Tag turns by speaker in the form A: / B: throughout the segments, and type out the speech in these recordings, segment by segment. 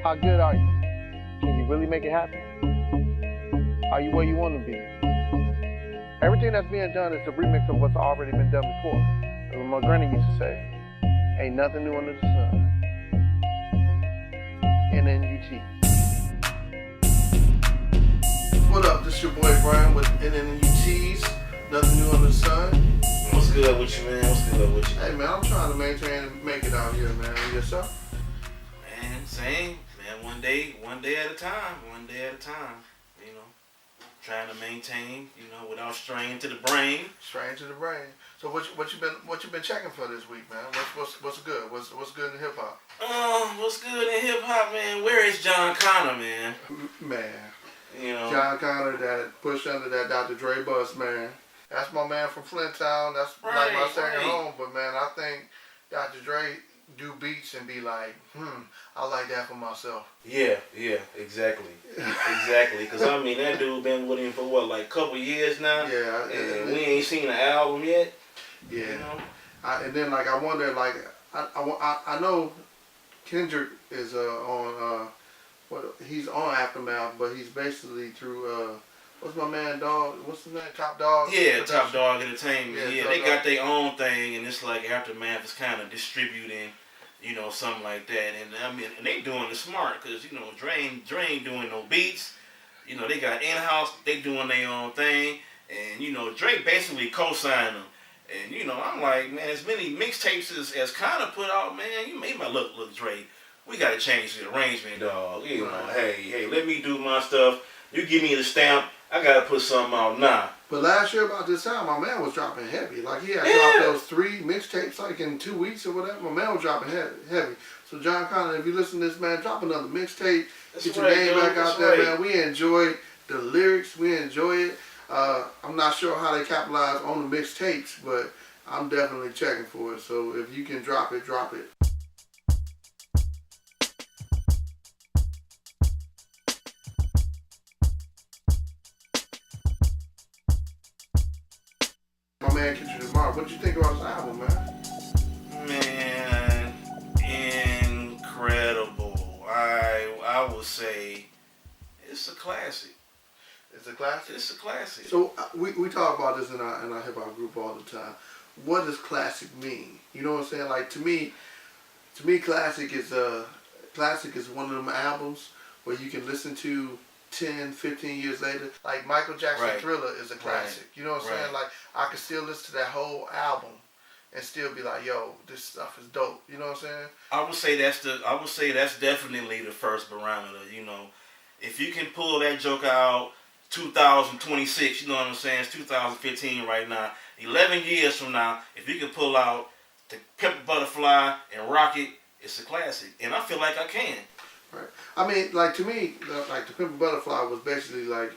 A: How good are you? Can you really make it happen? Are you where you want to be? Everything that's being done is a remix of what's already been done before. As my granny used to say, ain't nothing new under the sun. NNUTS.
B: What up? This your boy Brian with NNUTS. Nothing new under the sun.
C: What's good with you, man? What's good with you?
B: Hey, man, I'm trying to maintain and make it out here, man. Yourself?
C: Man, same. Man, one day at a time. One day at a time. You know, trying to maintain. You know, without strain to the brain.
B: Strain to the brain. So what you been checking for this week, man? What's good? What's good in hip hop?
C: What's good in hip hop, man? Where is Jon Connor, man?
B: Man,
C: You know,
B: Jon Connor that pushed under that Dr. Dre bus, man. That's my man from Flinttown. That's like my second home. But man, I think Dr. Dre do beats and be like, I like that for myself.
C: Yeah, exactly. Exactly. Because, I mean, that dude been with him for, what, like a couple years now?
B: Yeah.
C: And we ain't seen an album yet?
B: Yeah.
C: You know?
B: And then, like, I wonder, like, I know Kendrick is on, he's on Aftermath, but he's basically through, what's my man, dog? What's his name? Top Dog?
C: Yeah, Top Dog Entertainment. Yeah, they
B: Dog.
C: got their own thing, and it's like Aftermath is kind of distributing, you know, something like that. And I mean, and they doing it smart, because, you know, Dre ain't doing no beats. You know, they got in-house, they doing their own thing. And, you know, Dre basically co-signed them. And, you know, I'm like, man, as many mixtapes as kind of put out, man, you made my look, Dre. We got to change the arrangement, dog. You know, hey, let me do my stuff. You give me the stamp. I got to put something out now.
B: But last year about this time, my man was dropping heavy. Like, he had dropped those 3 mixtapes, like, in 2 weeks or whatever. My man was dropping heavy. So, Jon Connor, if you listen to this, man, drop another mixtape. Get your name back out there, man. We enjoy the lyrics. We enjoy it. I'm not sure how they capitalize on the mixtapes, but I'm definitely checking for it. So, if you can drop it, drop it. My man Kendrick Lamar, what you think about this album, man?
C: Man, incredible. I would say it's a classic.
B: It's a classic?
C: It's a classic.
B: So we talk about this in our hip hop group all the time. What does classic mean? You know what I'm saying? Like, to me, classic is one of them albums where you can listen to 10, 15 years later. Like, Michael Jackson Thriller is a classic. You know what I'm saying? Like, I could still listen to that whole album and still be like, yo, this stuff is dope. You know what I'm saying?
C: I would say that's definitely the first barometer. You know, if you can pull that joker out 2026, you know what I'm saying? It's 2015 right now. 11 years from now, if you can pull out the Pimp Butterfly and Rocket, it's a classic. And I feel like I can.
B: Right. I mean, like, to me, like, the Pimp Butterfly was basically like,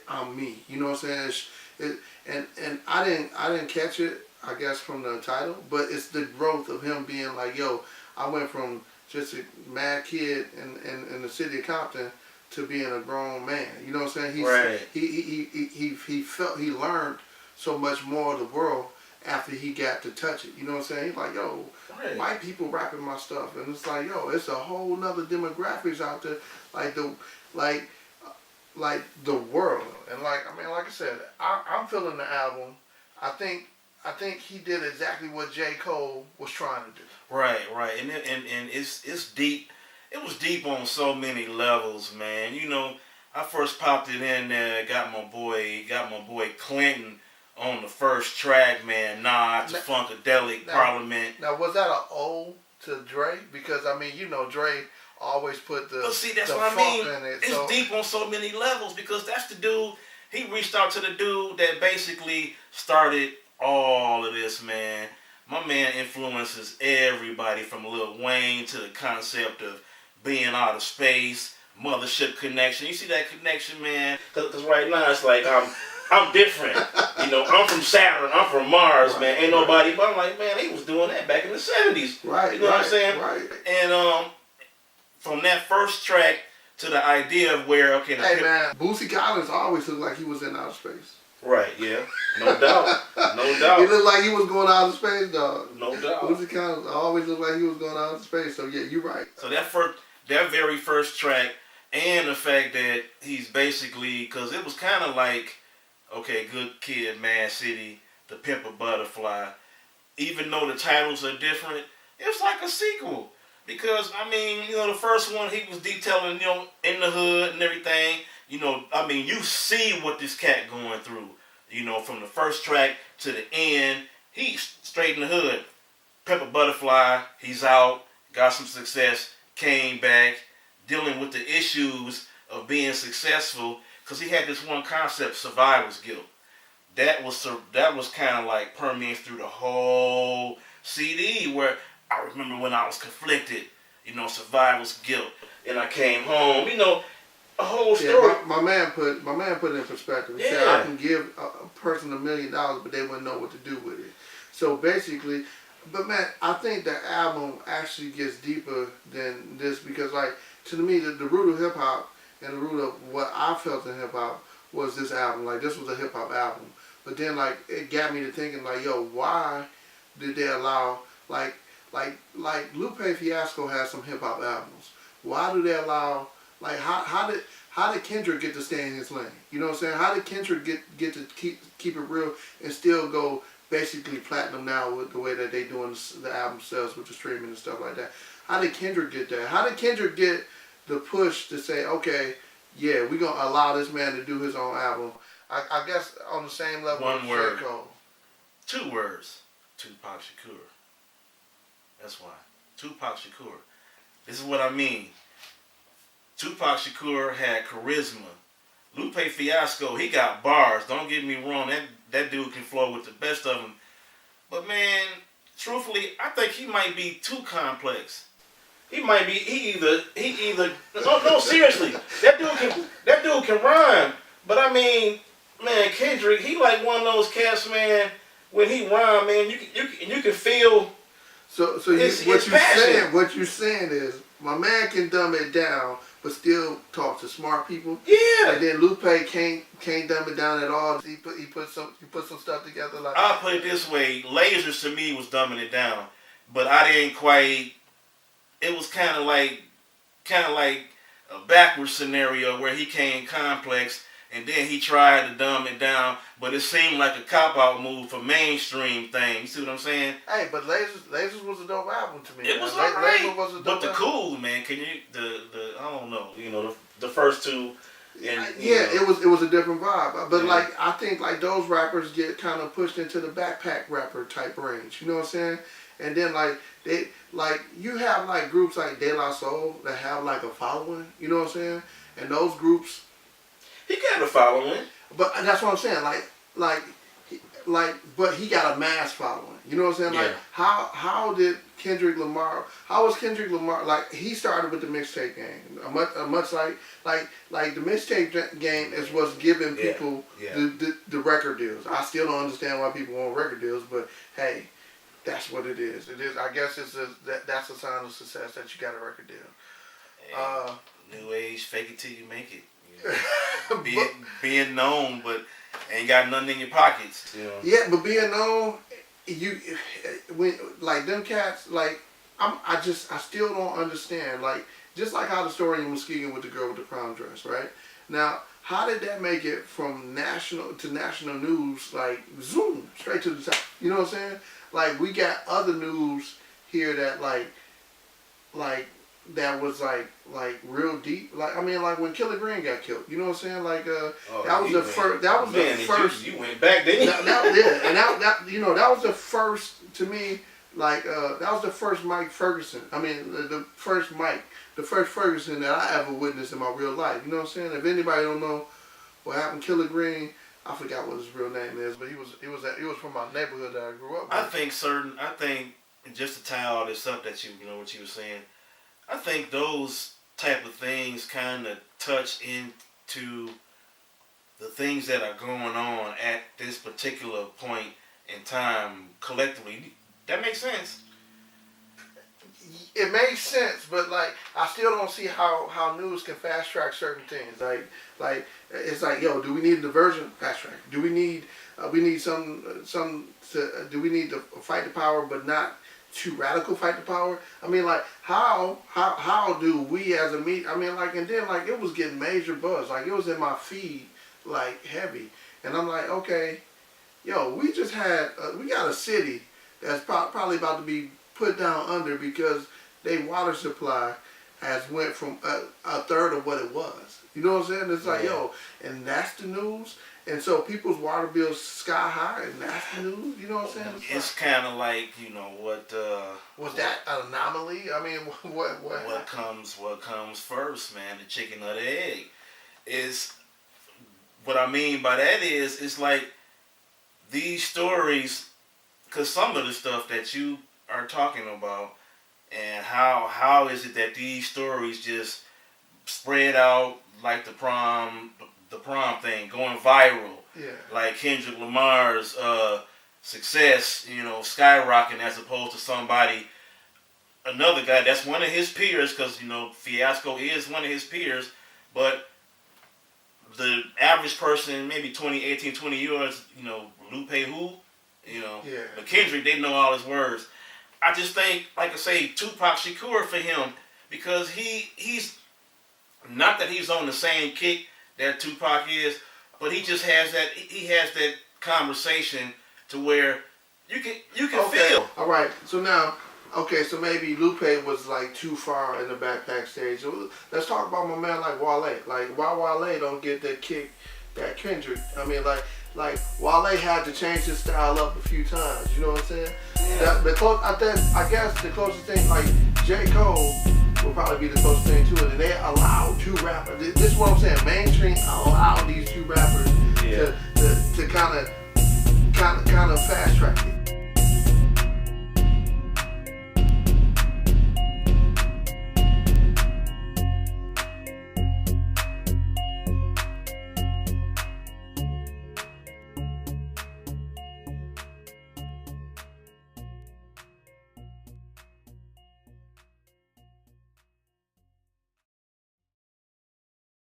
B: I'm me. You know what I'm saying? And I didn't catch it, I guess, from the title, but it's the growth of him being like, yo, I went from just a mad kid in the city of Compton to being a grown man. You know what I'm saying? He learned so much more of the world after he got to touch it. You know what I'm saying? He's like, yo, white people rapping my stuff, and it's like, yo, it's a whole nother demographics out there, like the world. And like I said, I'm feeling the album. I think he did exactly what J. Cole was trying to do.
C: Right, and it's deep. It was deep on so many levels, man. You know, I first popped it in there, got my boy Clinton on the first track, man. To Funkadelic, Parliament.
B: Now, was that an ode to Dre? Because, I mean, you know, Dre always put the
C: that's
B: the
C: what I mean.
B: funk in it.
C: It's deep on so many levels, because that's the dude. He reached out to the dude that basically started all of this, man. My man influences everybody from Lil Wayne to the concept of being out of space, Mothership Connection. You see that connection, man? Because right now it's like I'm different. You know, I'm from Saturn, I'm from Mars, man. Ain't nobody, but I'm like, man, he was doing that back in the 70s.
B: Right.
C: You know what I'm saying?
B: Right.
C: And from that first track to the idea of where, okay,
B: man, Boosie Collins always looked like he was in outer space.
C: Right, yeah. No doubt. No doubt.
B: He looked like he was going out of space, dog.
C: No doubt.
B: Boosie Collins always looked like he was going out of space. So yeah, you're right.
C: So that that very first track, and the fact that he's basically, because it was kind of like, okay, Good Kid, Mad City, The Pimp a Butterfly. Even though the titles are different, it's like a sequel. Because, I mean, you know, the first one, he was detailing, you know, in the hood and everything. You know, I mean, you see what this cat going through. You know, from the first track to the end, he's straight in the hood. Pepper Butterfly, he's out, got some success, came back, dealing with the issues of being successful, because he had this one concept, survivor's guilt. That was kind of like permeating through the whole CD, where I remember when I was conflicted, you know, survivor's guilt, and I came home, you know, a whole story.
B: Yeah, my man put it in perspective. He said, I can give a person $1 million, but they wouldn't know what to do with it. So basically, but man, I think the album actually gets deeper than this, because like, to me, the root of hip hop and the root of what I felt in hip hop was this album. Like, this was a hip hop album. But then like, it got me to thinking like, yo, why did they allow like Lupe Fiasco has some hip hop albums. Why do they allow, like, how did Kendrick get to stay in his lane? You know what I'm saying? How did Kendrick get to keep it real and still go basically platinum now with the way that they doing the album sales with the streaming and stuff like that? How did Kendrick get that? How did Kendrick get the push to say, okay, yeah, we're gonna allow this man to do his own album? I guess on the same level.
C: One word. 2 words. Tupac Shakur. That's why. Tupac Shakur. This is what I mean. Tupac Shakur had charisma. Lupe Fiasco, he got bars. Don't get me wrong. That dude can flow with the best of them. But man, truthfully, I think he might be too complex. He might be. He either. No, seriously. That dude can rhyme. But I mean, man, Kendrick, he like one of those cats, man. When he rhyme, man, you can feel.
B: So what you're saying is, my man can dumb it down, but still talk to smart people.
C: Yeah.
B: And then Lupe can't dumb it down at all. He put some stuff together like.
C: I'll put it this way: Lasers to me was dumbing it down, but I didn't quite. It was kind of like a backwards scenario where he came complex. And then he tried to dumb it down, but it seemed like a cop-out move for mainstream things. You see what I'm saying?
B: Hey, but Lasers was a dope album to me.
C: It was alright. But the Cool, man, can you I don't know, you know, the first two. And,
B: yeah, it was a different vibe. But like, I think like those rappers get kind of pushed into the backpack rapper type range. You know what I'm saying? And then like you have like groups like De La Soul that have like a following. You know what I'm saying? And those groups.
C: He got a following,
B: but that's what I'm saying. But he got a mass following. You know what I'm saying? Like, how did Kendrick Lamar? How was Kendrick Lamar? Like, he started with the mixtape game. A much like the mixtape game is what's giving people the record deals. I still don't understand why people want record deals, but hey, that's what it is. It is. I guess that's a sign of success that you got a record deal.
C: New age, fake it till you make it. You know? being known, but ain't got nothing in your pockets. You know?
B: Yeah, but being known, when like them cats, like I still don't understand. Like, just like how the story in Muskegon with the girl with the prom dress, right? Now, how did that make it from national to national news? Like, zoom straight to the top. You know what I'm saying? Like, we got other news here that like that was like real deep. Like, I mean, like when Killer Green got killed. You know what I'm saying? Like that was the first. That was the first.
C: You went back, didn't you?
B: that you know, that was the first to me. Like that was the first Mike Ferguson. I mean, the first Ferguson that I ever witnessed in my real life. You know what I'm saying? If anybody don't know what happened, Killer Green, I forgot what his real name is, but he was from my neighborhood that I grew up with.
C: I think just to tie all this up that you know what you were saying. I think those type of things kind of touch into the things that are going on at this particular point in time collectively. That makes sense.
B: It makes sense, but like I still don't see how news can fast track certain things. Like it's like, yo, do we need a diversion? Fast track. Do we need do we need to fight the power but not too radical fight the power. I mean, like, how do we as a media? I mean, like, and then like it was getting major buzz. Like it was in my feed, like heavy, and I'm like, okay, yo, we just had we got a city that's probably about to be put down under because their water supply has went from a third of what it was. You know what I'm saying? It's like, yo, and that's the news. And so people's water bills sky high, and that's the news. You know what I'm saying?
C: It's kind of like, you know, what
B: was that an anomaly? I mean,
C: what comes first, man? The chicken or the egg? Is what I mean by that is it's like these stories, because some of the stuff that you are talking about, and how is it that these stories just spread out like the prom thing, going viral.
B: Yeah.
C: Like Kendrick Lamar's success, you know, skyrocketing as opposed to another guy that's one of his peers, because, you know, Fiasco is one of his peers, but the average person, maybe 20 years, you know, Lupe who, you know,
B: yeah.
C: But Kendrick, they know all his words. I just think, like I say, Tupac Shakur for him, because he's not that he's on the same kick that Tupac is, but he just has that conversation to where you can feel.
B: All right. So now, so maybe Lupe was like too far in the backpack stage. So let's talk about my man like Wale. Like why Wale don't get that kick that Kendrick? I mean, like Wale had to change his style up a few times. You know what I'm saying?
C: Yeah.
B: I guess the closest thing, like J. Cole will probably be the closest thing to it. And they allowed two rappers. This is what I'm saying. Mainstream allowed these two rappers to kind of fast track it.